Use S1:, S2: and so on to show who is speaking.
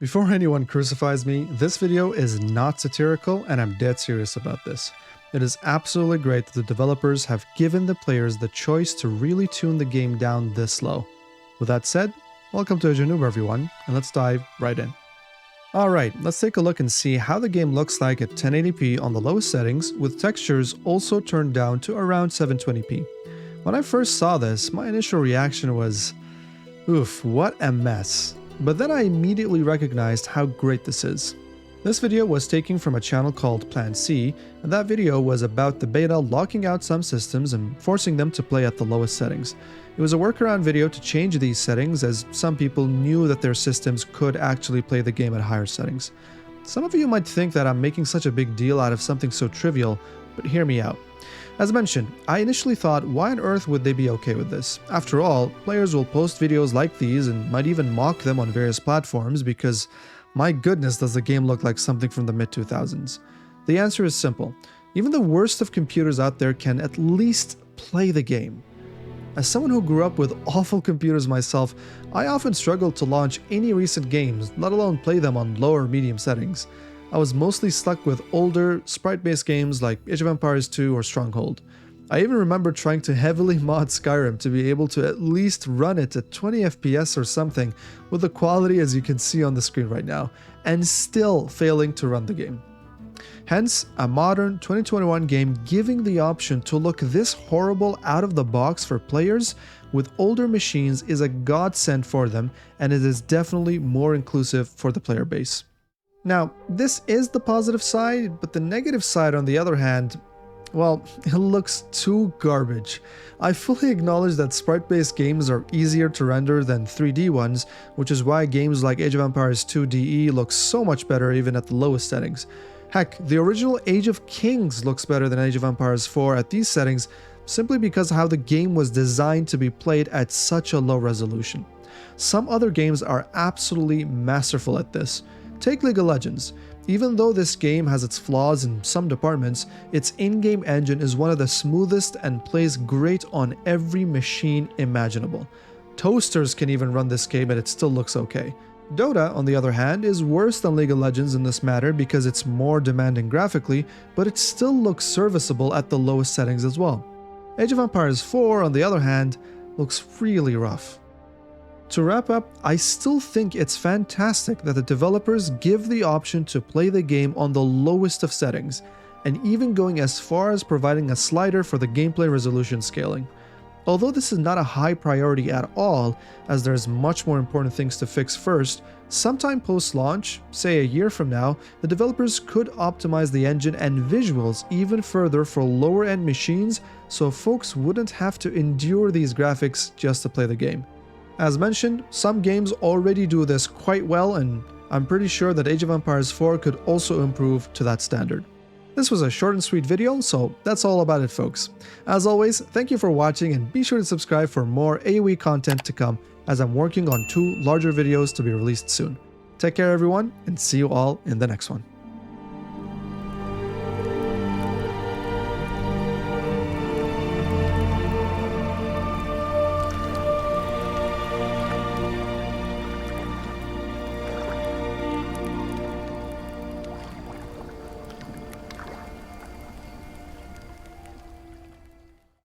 S1: Before anyone crucifies me, this video is not satirical and I'm dead serious about this. It is absolutely great that the developers have given the players the choice to really tune the game down this low. With that said, welcome to Noob everyone, and let's dive right in. Alright, let's take a look and see how the game looks like at 1080p on the lowest settings, with textures also turned down to around 720p. When I first saw this, my initial reaction was, oof, what a mess. But then I immediately recognized how great this is. This video was taken from a channel called Plan C, and that video was about the beta locking out some systems and forcing them to play at the lowest settings. It was a workaround video to change these settings, as some people knew that their systems could actually play the game at higher settings. Some of you might think that I'm making such a big deal out of something so trivial, but hear me out. As mentioned, I initially thought, why on earth would they be okay with this? After all, players will post videos like these and might even mock them on various platforms because, my goodness, does the game look like something from the mid-2000s? The answer is simple. Even the worst of computers out there can at least play the game. As someone who grew up with awful computers myself, I often struggled to launch any recent games, let alone play them on low or medium settings. I was mostly stuck with older, sprite-based games like Age of Empires 2 or Stronghold. I even remember trying to heavily mod Skyrim to be able to at least run it at 20 FPS or something with the quality as you can see on the screen right now, and still failing to run the game. Hence, a modern 2021 game giving the option to look this horrible out of the box for players with older machines is a godsend for them, and it is definitely more inclusive for the player base. Now, this is the positive side, but the negative side on the other hand, well, it looks too garbage. I fully acknowledge that sprite-based games are easier to render than 3D ones, which is why games like Age of Empires 2 DE look so much better even at the lowest settings. Heck, the original Age of Kings looks better than Age of Empires 4 at these settings, simply because of how the game was designed to be played at such a low resolution. Some other games are absolutely masterful at this. Take League of Legends. Even though this game has its flaws in some departments, its in-game engine is one of the smoothest and plays great on every machine imaginable. Toasters can even run this game and it still looks okay. Dota, on the other hand, is worse than League of Legends in this matter because it's more demanding graphically, but it still looks serviceable at the lowest settings as well. Age of Empires 4, on the other hand, looks really rough. To wrap up, I still think it's fantastic that the developers give the option to play the game on the lowest of settings, and even going as far as providing a slider for the gameplay resolution scaling. Although this is not a high priority at all, as there's much more important things to fix first, sometime post-launch, say a year from now, the developers could optimize the engine and visuals even further for lower-end machines so folks wouldn't have to endure these graphics just to play the game. As mentioned, some games already do this quite well, and I'm pretty sure that Age of Empires 4 could also improve to that standard. This was a short and sweet video, so that's all about it, folks. As always, thank you for watching, and be sure to subscribe for more AoE content to come, as I'm working on 2 larger videos to be released soon. Take care everyone, and see you all in the next one.